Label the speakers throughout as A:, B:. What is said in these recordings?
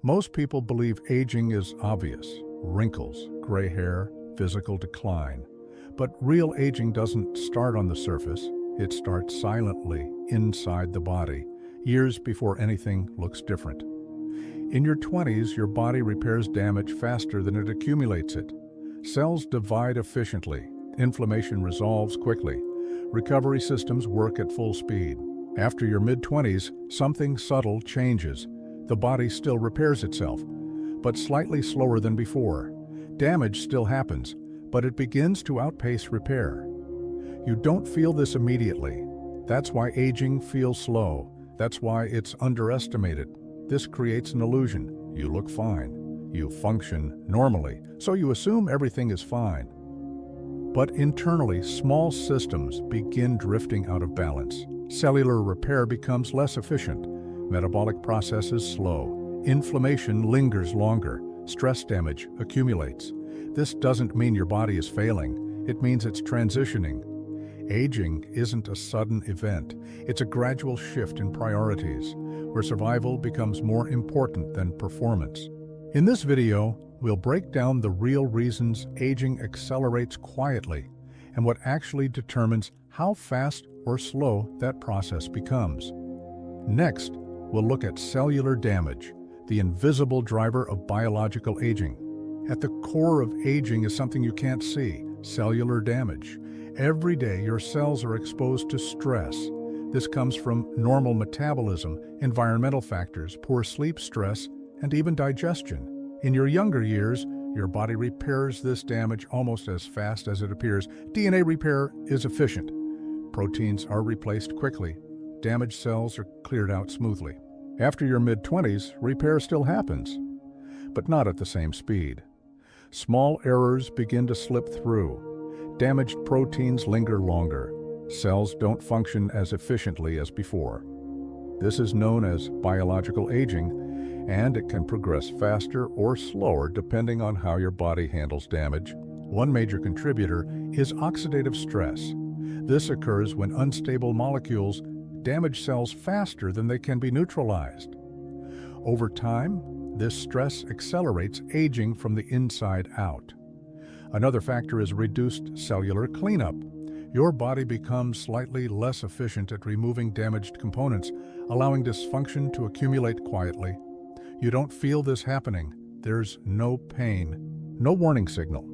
A: Most people believe aging is obvious: wrinkles, gray hair, physical decline. But real aging doesn't start on the surface. It starts silently inside the body, years before anything looks different. In your 20s, your body repairs damage faster than it accumulates it. Cells divide efficiently. Inflammation resolves quickly. Recovery systems work at full speed. After your mid-20s, something subtle changes. The body still repairs itself, but slightly slower than before. Damage still happens, but it begins to outpace repair. You don't feel this immediately. That's why aging feels slow. That's why it's underestimated. This creates an illusion. You look fine. You function normally, so you assume everything is fine. But internally, small systems begin drifting out of balance. Cellular repair becomes less efficient. Metabolic processes slow. Inflammation lingers longer. Stress damage accumulates. This doesn't mean your body is failing. It means it's transitioning. Aging isn't a sudden event. It's a gradual shift in priorities, where survival becomes more important than performance. In this video, we'll break down the real reasons aging accelerates quietly and what actually determines how fast or slow that process becomes. Next, we'll look at cellular damage, the invisible driver of biological aging. At the core of aging is something you can't see: cellular damage. Every day, your cells are exposed to stress. This comes from normal metabolism, environmental factors, poor sleep, stress, and even digestion. In your younger years, your body repairs this damage almost as fast as it appears. DNA repair is efficient. Proteins are replaced quickly. Damaged cells are cleared out smoothly. After your mid-20s, repair still happens, but not at the same speed. Small errors begin to slip through. Damaged proteins linger longer. Cells don't function as efficiently as before. This is known as biological aging, and it can progress faster or slower depending on how your body handles damage. One major contributor is oxidative stress. This occurs when unstable molecules damage cells faster than they can be neutralized. Over time, this stress accelerates aging from the inside out. Another factor is reduced cellular cleanup. Your body becomes slightly less efficient at removing damaged components, allowing dysfunction to accumulate quietly. You don't feel this happening. There's no pain, no warning signal.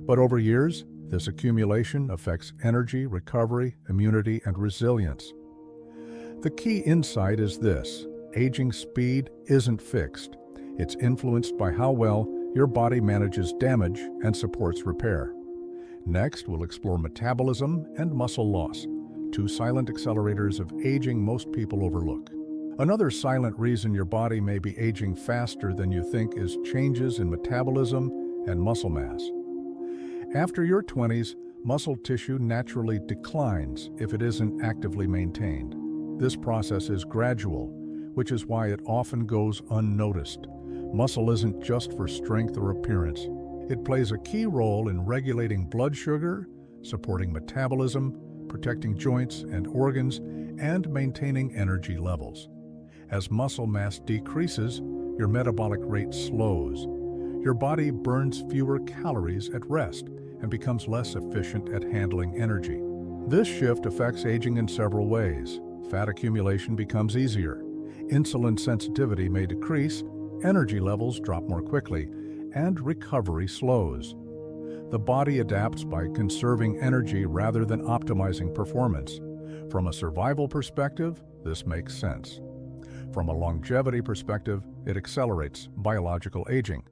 A: But over years, this accumulation affects energy, recovery, immunity, and resilience. The key insight is this: aging speed isn't fixed. It's influenced by how well your body manages damage and supports repair. Next, we'll explore metabolism and muscle loss, two silent accelerators of aging most people overlook. Another silent reason your body may be aging faster than you think is changes in metabolism and muscle mass. After your 20s, muscle tissue naturally declines if it isn't actively maintained. This process is gradual, which is why it often goes unnoticed. Muscle isn't just for strength or appearance. It plays a key role in regulating blood sugar, supporting metabolism, protecting joints and organs, and maintaining energy levels. As muscle mass decreases, your metabolic rate slows. Your body burns fewer calories at rest and becomes less efficient at handling energy. This shift affects aging in several ways. Fat accumulation becomes easier. Insulin sensitivity may decrease, energy levels drop more quickly, and recovery slows. The body adapts by conserving energy rather than optimizing performance. From a survival perspective, this makes sense. From a longevity perspective, it accelerates biological aging.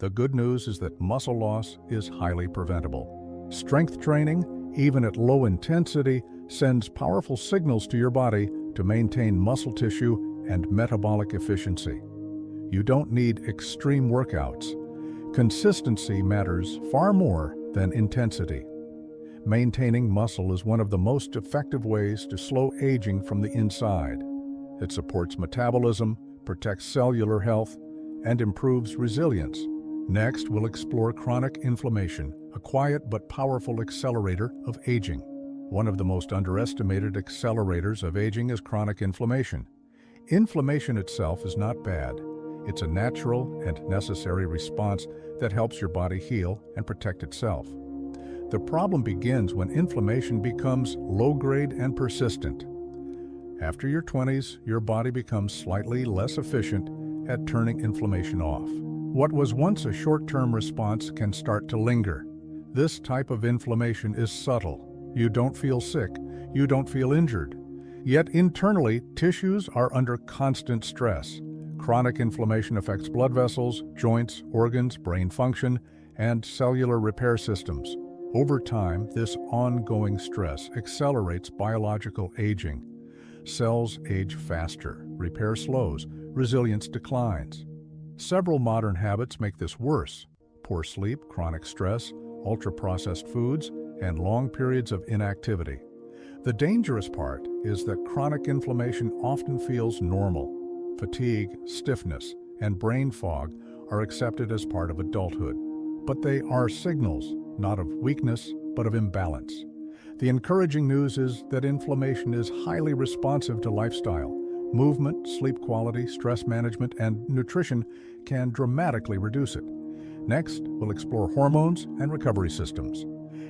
A: The good news is that muscle loss is highly preventable. Strength training, even at low intensity, sends powerful signals to your body to maintain muscle tissue and metabolic efficiency. You don't need extreme workouts. Consistency matters far more than intensity. Maintaining muscle is one of the most effective ways to slow aging from the inside. It supports metabolism, protects cellular health, and improves resilience. Next, we'll explore chronic inflammation, a quiet but powerful accelerator of aging. One of the most underestimated accelerators of aging is chronic inflammation. Inflammation itself is not bad. It's a natural and necessary response that helps your body heal and protect itself. The problem begins when inflammation becomes low-grade and persistent. After your 20s, your body becomes slightly less efficient at turning inflammation off. What was once a short-term response can start to linger. This type of inflammation is subtle. You don't feel sick, you don't feel injured. Yet internally, tissues are under constant stress. Chronic inflammation affects blood vessels, joints, organs, brain function, and cellular repair systems. Over time, this ongoing stress accelerates biological aging. Cells age faster, repair slows, resilience declines. Several modern habits make this worse: poor sleep, chronic stress, ultra-processed foods, and long periods of inactivity. The dangerous part is that chronic inflammation often feels normal. Fatigue, stiffness, and brain fog are accepted as part of adulthood. But they are signals, not of weakness, but of imbalance. The encouraging news is that inflammation is highly responsive to lifestyle. Movement, sleep quality, stress management, and nutrition can dramatically reduce it. Next, we'll explore hormones and recovery systems,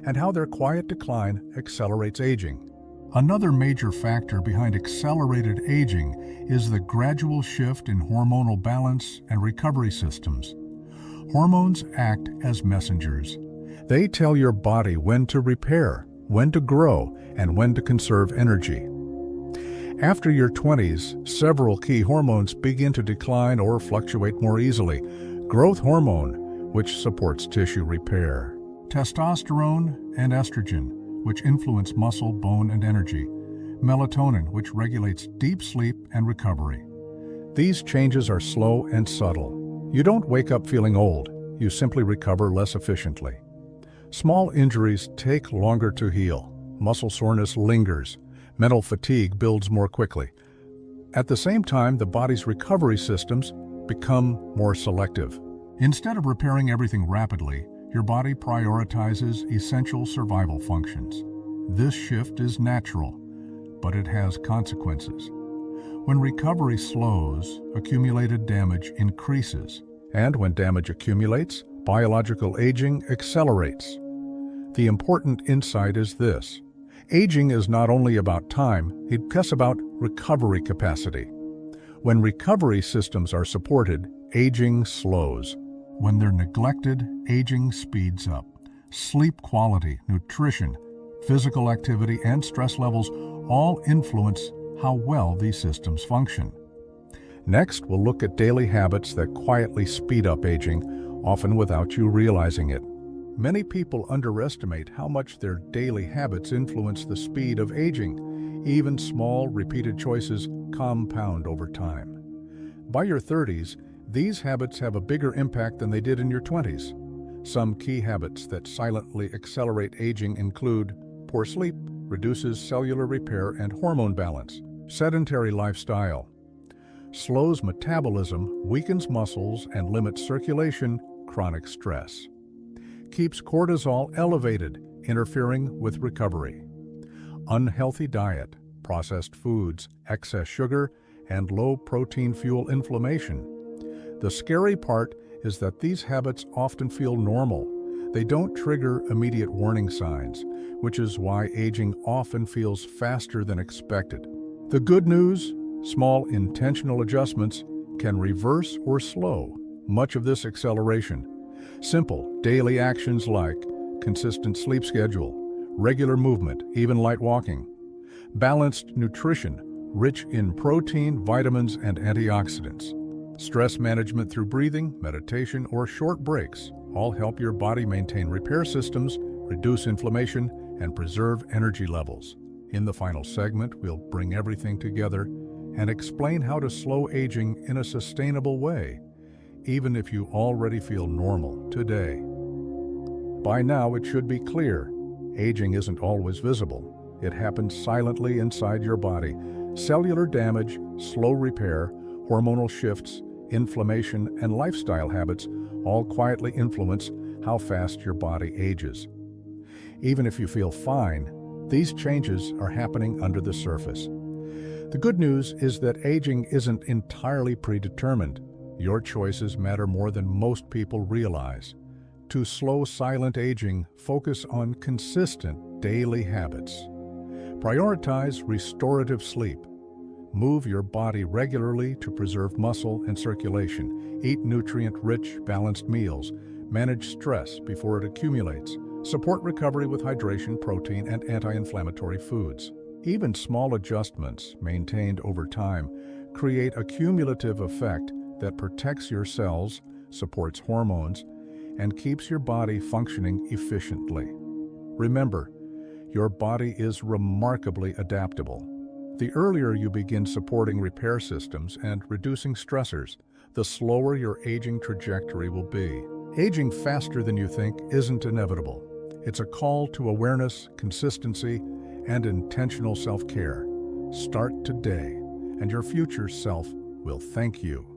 A: and how their quiet decline accelerates aging. Another major factor behind accelerated aging is the gradual shift in hormonal balance and recovery systems. Hormones act as messengers. They tell your body when to repair, when to grow, and when to conserve energy. After your 20s, several key hormones begin to decline or fluctuate more easily. Growth hormone, which supports tissue repair. Testosterone and estrogen, which influence muscle, bone, and energy. Melatonin, which regulates deep sleep and recovery. These changes are slow and subtle. You don't wake up feeling old, you simply recover less efficiently. Small injuries take longer to heal. Muscle soreness lingers. Mental fatigue builds more quickly. At the same time, the body's recovery systems become more selective. Instead of repairing everything rapidly, your body prioritizes essential survival functions. This shift is natural, but it has consequences. When recovery slows, accumulated damage increases. And when damage accumulates, biological aging accelerates. The important insight is this: aging is not only about time, it's about recovery capacity. When recovery systems are supported, aging slows. When they're neglected, aging speeds up. Sleep quality, nutrition, physical activity, and stress levels all influence how well these systems function. Next, we'll look at daily habits that quietly speed up aging, often without you realizing it. Many people underestimate how much their daily habits influence the speed of aging. Even small, repeated choices compound over time. By your 30s, these habits have a bigger impact than they did in your 20s. Some key habits that silently accelerate aging include: poor sleep reduces cellular repair and hormone balance. Sedentary lifestyle slows metabolism, weakens muscles, and limits circulation. Chronic stress keeps cortisol elevated, interfering with recovery. Unhealthy diet, processed foods, excess sugar, and low-protein fuel inflammation. The scary part is that these habits often feel normal. They don't trigger immediate warning signs, which is why aging often feels faster than expected. The good news: small intentional adjustments can reverse or slow much of this acceleration. Simple daily actions like consistent sleep schedule, regular movement, even light walking, balanced nutrition, rich in protein, vitamins, and antioxidants, stress management through breathing, meditation, or short breaks all help your body maintain repair systems, reduce inflammation, and preserve energy levels. In the final segment, we'll bring everything together and explain how to slow aging in a sustainable way, even if you already feel normal today. By now, it should be clear: aging isn't always visible. It happens silently inside your body. Cellular damage, slow repair, hormonal shifts, inflammation, and lifestyle habits all quietly influence how fast your body ages. Even if you feel fine, these changes are happening under the surface. The good news is that aging isn't entirely predetermined. Your choices matter more than most people realize. To slow silent aging, focus on consistent daily habits. Prioritize restorative sleep. Move your body regularly to preserve muscle and circulation. Eat nutrient-rich, balanced meals. Manage stress before it accumulates. Support recovery with hydration, protein, and anti-inflammatory foods. Even small adjustments, maintained over time, create a cumulative effect that protects your cells, supports hormones, and keeps your body functioning efficiently. Remember, your body is remarkably adaptable. The earlier you begin supporting repair systems and reducing stressors, the slower your aging trajectory will be. Aging faster than you think isn't inevitable. It's a call to awareness, consistency, and intentional self-care. Start today, and your future self will thank you.